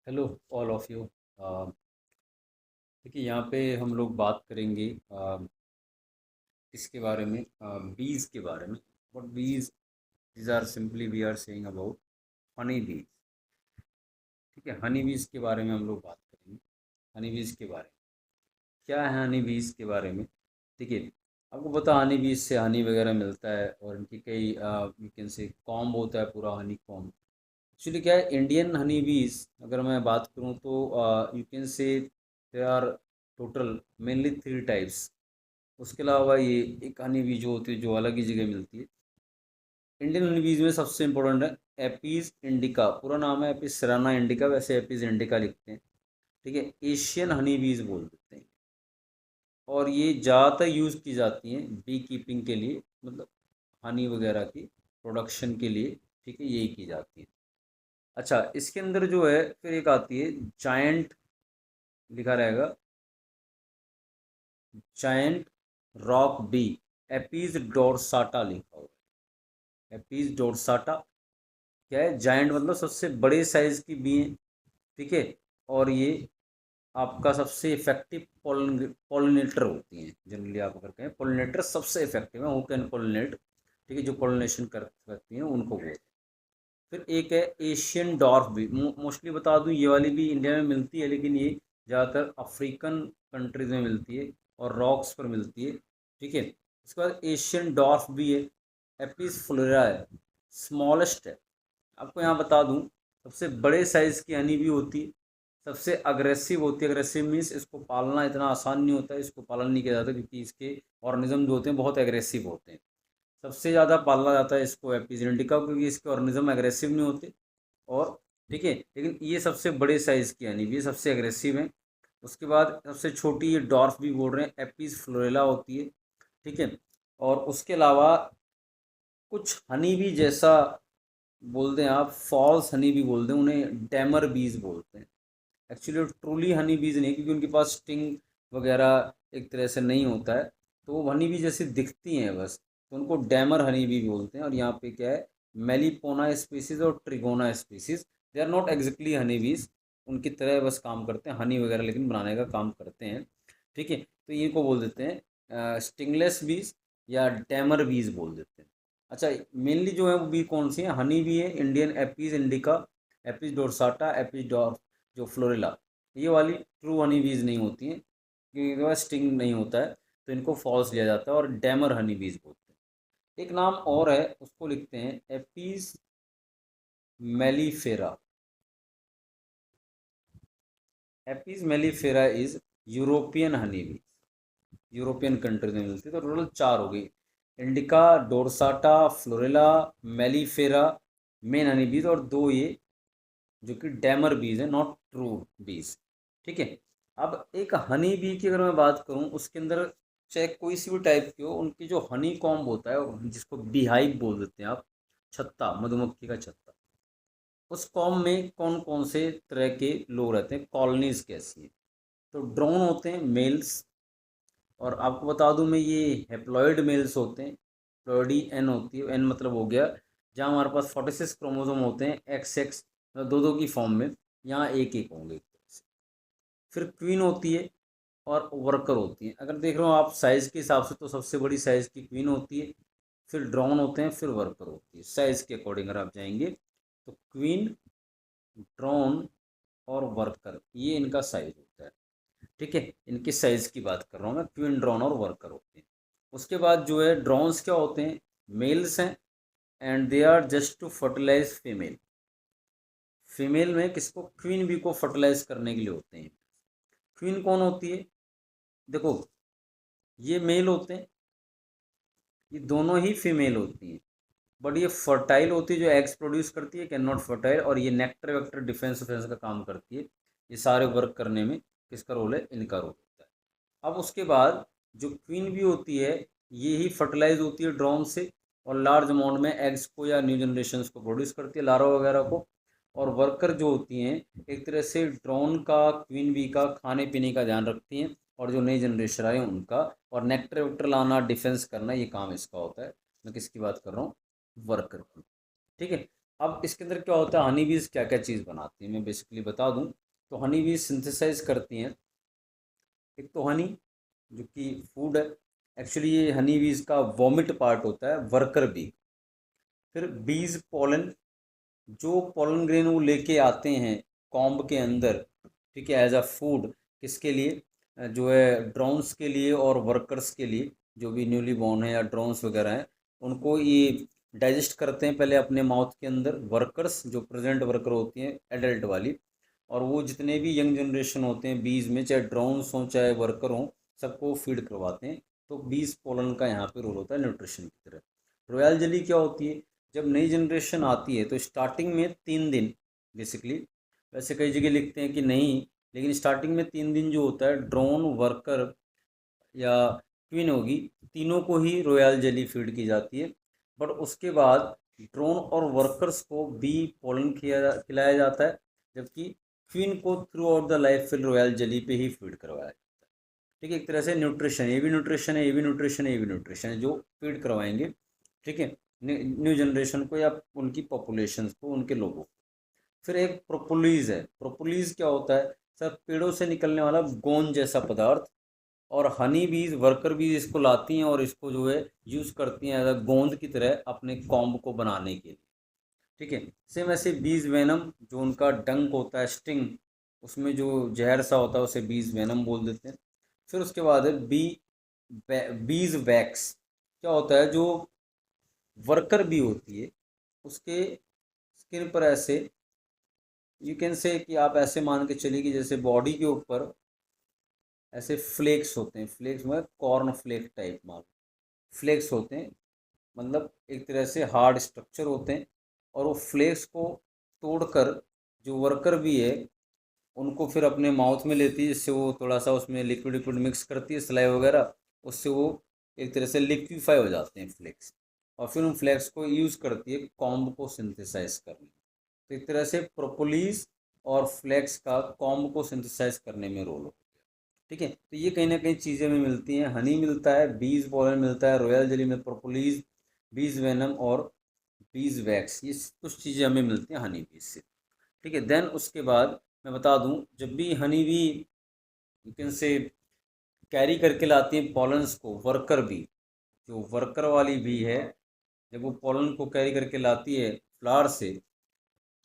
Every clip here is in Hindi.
Hello all of you. देखिए यहाँ पे हम लोग बात करेंगे इसके बारे में, बीज के बारे में। But bees, these are simply we are saying about honey bees. ठीक है, हनी बीज के बारे में हम लोग बात करेंगे। हनी बीज के बारे में क्या है, हनी बीज के बारे में। देखिए, आपको पता हनी बीज से हनी वगैरह मिलता है और इनकी कई यू कैन से कॉम्ब होता है, पूरा हनी कॉम्ब। एक्चुअली क्या है, इंडियन हनी बीज अगर मैं बात करूँ तो you can say there are total mainly three types. उसके अलावा ये एक हनी बीज जो होती है जो अलग ही जगह मिलती है। इंडियन हनी बीज में सबसे इम्पोर्टेंट है एपीज इंडिका, पूरा नाम है एपीज सेराना इंडिका, वैसे एपीज इंडिका लिखते हैं। ठीक है, एशियन हनी बीज बोल देते हैं। और ये ज़्यादातर यूज़ की जाती हैं बी कीपिंग के लिए, मतलब हनी वगैरह की प्रोडक्शन के लिए। ठीक है, यही की जाती है। अच्छा, इसके अंदर जो है फिर एक आती है जायंट, लिखा रहेगा giant rock bee, APs dorsata लिखा होगा। एपीज डोरसाटा क्या है, जायंट मतलब सबसे बड़े साइज की बी है। ठीक है, और ये आपका सबसे इफेक्टिव पोलिनेटर होती हैं। जनरली आप अगर कहें पोलिनेटर सबसे इफेक्टिव है, हु कैन पोलिनेट। ठीक है, जो पोलिनेशन कर सकती हैं उनको बोलते हैं। फिर एक है एशियन डॉर्फ भी, मोस्टली बता दूं ये वाली भी इंडिया में मिलती है, लेकिन ये ज़्यादातर अफ्रीकन कंट्रीज में मिलती है और रॉक्स पर मिलती है। ठीक है, इसके बाद एशियन डॉर्फ भी है। एपिस फ्लोरा है, स्मॉलेस्ट है। आपको यहाँ बता दूं, सबसे बड़े साइज़ की हनी भी होती है, सबसे अग्रेसिव होती है। अग्रेसिव मीन्स इसको पालना इतना आसान नहीं होता है, इसको पालन नहीं किया जाता क्योंकि इसके ऑर्गेनिज्म जो होते हैं बहुत एग्रेसिव होते हैं। सबसे ज़्यादा पाला जाता है इसको एपीज इंडिका, क्योंकि इसके ऑर्गेनिज्म एग्रेसिव नहीं होते। और ठीक है, लेकिन ये सबसे बड़े साइज़ की हनी भी ये सबसे एग्रेसिव है। उसके बाद सबसे छोटी ये डॉर्फ भी बोल रहे हैं, एपीज फ्लोरेला होती है। ठीक है, और उसके अलावा कुछ हनी भी जैसा बोल दें आप, फॉल्स हनी भी बोल दें, उन्हें डैमर बीज बोलते हैं। एक्चुअली ट्रूली हनी बीज नहीं, क्योंकि उनके पास स्टिंग वगैरह एक तरह से नहीं होता है, तो वो हनी बी जैसी दिखती हैं बस, तो उनको डैमर हनी बी बोलते हैं। और यहाँ पे क्या है, मेलीपोना स्पीसीज और Trigona species, they are not exactly honey bees, उनकी तरह बस काम करते हैं हनी वगैरह, लेकिन बनाने का काम करते हैं। ठीक है, तो ये को बोल देते हैं स्टिंगलेस बीज या डैमर बीज बोल देते हैं। अच्छा, मेनली जो है वो बी कौन सी है, हनी बी है Indian APs indica, APs dorsata, APs जो फ्लोरिला। ये वाली ट्रू हनी बीज नहीं होती हैं क्योंकि इनके पास स्टिंग नहीं होता है, तो इनको फॉल्स लिया जाता है और डैमर हनी बीज बोलते हैं। एक नाम और है, उसको लिखते हैं APs mellifera. APs mellifera is European Honey बीज, यूरोपियन कंट्रीज में मिलती है। तो टोटल चार हो गई, indica, dorsata, florea, mellifera main honey bees, और दो ये जो कि डैमर बीज है, नॉट ट्रू बीज। ठीक है, अब एक हनी बी की अगर मैं बात करूं, उसके अंदर चाहे कोई सी भी टाइप की हो, उनकी जो हनी कॉम्ब होता है जिसको बीहाइव बोल देते हैं आप, छत्ता, मधुमक्खी का छत्ता, उस कॉम्ब में कौन कौन से तरह के लोग रहते हैं, कॉलोनीज कैसी हैं। तो ड्रोन होते हैं मेल्स, और आपको बता दूं मैं, ये हेप्लॉइड मेल्स होते हैं। प्लॉइडी एन होती है, एन मतलब हो गया जहाँ हमारे पास 46 क्रोमोसोम होते हैं, एक्स एक्स दो दो की फॉर्म में, यहाँ एक एक होंगे एक तरह से। फिर क्वीन होती है और वर्कर होती है। अगर देख रहे हो आप साइज़ के हिसाब से, तो सबसे बड़ी साइज़ की क्वीन होती है, फिर ड्रोन होते हैं, फिर वर्कर होती है। साइज़ के अकॉर्डिंग अगर आप जाएंगे तो क्वीन, ड्रोन और वर्कर, ये इनका साइज होता है। ठीक है, इनके साइज़ की बात कर रहा हूँ मैं, क्वीन, ड्रोन और वर्कर होते हैं। उसके बाद जो है ड्रोन्स क्या होते हैं, मेल्स हैं, and they are just to fertilise female. Female में किसको, क्वीन बी को फर्टिलाइज करने के लिए होते हैं। क्वीन कौन होती है, देखो ये मेल होते हैं, ये दोनों ही फीमेल होती हैं, बट ये फर्टाइल होती है, जो एग्स प्रोड्यूस करती है, कैन नॉट फर्टाइल, और ये नेक्टर वेक्टर डिफेंस डिफेंस का काम करती है। ये सारे वर्क करने में किसका रोल है, इनका रोल होता है। अब उसके बाद जो क्वीन भी होती है, ये ही फर्टिलाइज होती है ड्रोन से, और लार्ज अमाउंट में एग्स को या न्यू जनरेशन को प्रोड्यूस करती है, लार्वा वगैरह को। और वर्कर जो होती हैं, एक तरह से ड्रोन का, क्वीन बी का खाने पीने का ध्यान रखती हैं, और जो नई जनरेशन आए उनका, और नेक्टर वेक्टर लाना, डिफेंस करना, ये काम इसका होता है। मैं किसकी बात कर रहा हूँ, वर्कर की। ठीक है, अब इसके अंदर क्या होता है, हनी बीज क्या क्या चीज़ बनाती है मैं बेसिकली बता दूं। तो हनी बीज सिंथेसाइज करती हैं, एक तो हनी जो कि फूड है, एक्चुअली ये हनी बीज का वॉमिट पार्ट होता है, वर्कर बी। फिर बीज पोलन, जो पोलन ग्रेन वो लेके आते हैं कॉम्ब के अंदर, ठीक है, एज अ फूड, किसके लिए, जो है ड्रोन्स के लिए और वर्कर्स के लिए, जो भी न्यूली बॉर्न है या ड्रोन्स वगैरह हैं, उनको ये डाइजेस्ट करते हैं पहले अपने माउथ के अंदर, वर्कर्स जो प्रेजेंट वर्कर होती हैं एडल्ट वाली, और वो जितने भी यंग जनरेशन होते हैं बीज में, चाहे ड्रोन्स हों चाहे वर्कर हों, सबको फीड करवाते हैं। तो बीज पोलन का यहाँ पे रोल होता है न्यूट्रिशन की तरह। रॉयल जेली क्या होती है, जब नई जनरेशन आती है तो स्टार्टिंग में 3 दिन बेसिकली, वैसे कई जगह लिखते हैं कि नहीं, लेकिन स्टार्टिंग में 3 दिन जो होता है ड्रोन, वर्कर या क्वीन होगी, तीनों को ही रॉयल जेली फीड की जाती है। बट उसके बाद ड्रोन और वर्कर्स को बी पोलन खिलाया जाता है, जबकि क्वीन को थ्रू आउट द लाइफ फिर रॉयल जेली पे ही फीड करवाया जाता है। ठीक है, एक तरह से न्यूट्रिशन, ये भी न्यूट्रिशन है, ये भी न्यूट्रिशन है, ये भी न्यूट्रिशन है जो फीड करवाएंगे, ठीक है, न्यू जनरेशन को या उनकी पॉपुलेशन को, उनके लोगों को। फिर एक प्रोपोलिस है। प्रोपोलिस क्या होता है सर, पेड़ों से निकलने वाला गोंद जैसा पदार्थ, और हनी बीज, वर्कर बीज इसको लाती हैं और इसको जो है यूज़ करती हैं एज अ गोंद की तरह अपने कॉम्ब को बनाने के लिए। ठीक है, सेम ऐसे बीज वेनम, जो उनका डंक होता है, स्टिंग, उसमें जो जहर सा होता है उसे बीज वेनम बोल देते हैं। फिर उसके बाद है बीज वैक्स। क्या होता है, जो वर्कर बी होती है उसके स्किन पर ऐसे, यू कैन से कि आप ऐसे मान के चलिए कि जैसे बॉडी के ऊपर ऐसे फ्लेक्स होते हैं, फ्लेक्स में कॉर्न फ्लेक टाइप मान, फ्लेक्स होते हैं, मतलब एक तरह से हार्ड स्ट्रक्चर होते हैं, और वो फ्लेक्स को तोड़कर जो वर्कर भी है उनको फिर अपने माउथ में लेती है, जिससे वो थोड़ा सा उसमें लिक्विड लिक्विड मिक्स करती है सलाई वगैरह, उससे वो एक तरह से लिक्विफाई हो जाते हैं फ्लेक्स, और फिर उन फ्लेक्स को यूज़ करती है कॉम्ब को सिंथेसाइज करने में। तो एक तरह से प्रोपोलिस और फ्लेक्स का कॉम्ब को सिंथेसाइज करने में रोल हो गया। ठीक है, तो ये कहीं ना कहीं चीज़ें में मिलती हैं, हनी मिलता है, बीज पोलन मिलता है, रॉयल जेली में प्रोपोलिस, बीज वेनम और बीज वैक्स, ये कुछ चीज़ें हमें मिलती हैं हनी बीज से। ठीक है, देन उसके बाद मैं बता दूं, जब भी हनी बी यू कैन से कैरी करके लाती है पॉलन्स को, वर्कर बी, जो वर्कर वाली बी है, जब वो पोलन को कैरी करके लाती है फ्लावर से,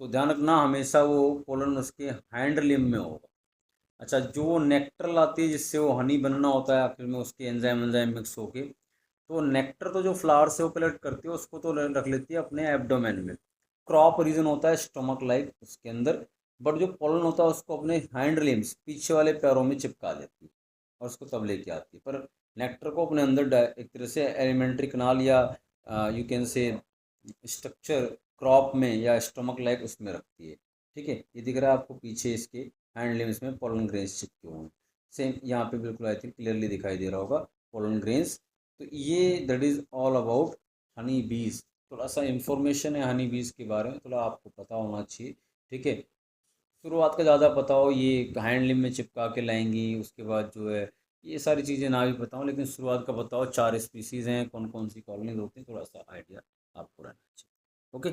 तो ध्यान रखना हमेशा वो पोलन उसके हैंड लिम में होगा। अच्छा, जो वो नेक्टर लाती है जिससे वो हनी बनना होता है आखिर में उसके एंजाइम एंजाइम मिक्स होके, तो नेक्टर तो जो फ्लावर से वो कलेक्ट करती है उसको तो रख लेती है अपने एब्डोमेन में, क्रॉप रीजन होता है स्टोमक लाइक उसके अंदर, बट जो पोलन होता है उसको अपने हैंड लिम्स, पीछे वाले पैरों में चिपका देती है और उसको तब लेके आती है। पर नेक्टर को अपने अंदर एक तरह से एलिमेंट्री कनाल या यू कैन से स्ट्रक्चर क्रॉप में या स्टोमक लाइक उसमें रखती है। ठीक है, ये दिख रहा है आपको पीछे इसके हैंड लिम्स में पोलन ग्रेन्स चिपके हुए हैं। सेम यहाँ पे बिल्कुल आई थिंक क्लियरली दिखाई दे रहा होगा पोलन ग्रेन्स। तो ये that is all about honey बीज। थोड़ा सा इंफॉर्मेशन है हनी बीज के बारे में, थोड़ा आपको पता होना चाहिए। ठीक है, शुरुआत का ज़्यादा पता हो, ये हैंड लिम में चिपका के लाएंगी, उसके बाद जो है ये सारी चीज़ें ना भी पता हो, लेकिन शुरुआत का बताओ 4 स्पीसीज़ हैं, कौन कौन सी कॉलोनीज होती हैं, थोड़ा सा आइडिया आपको रहना चाहिए। ओके।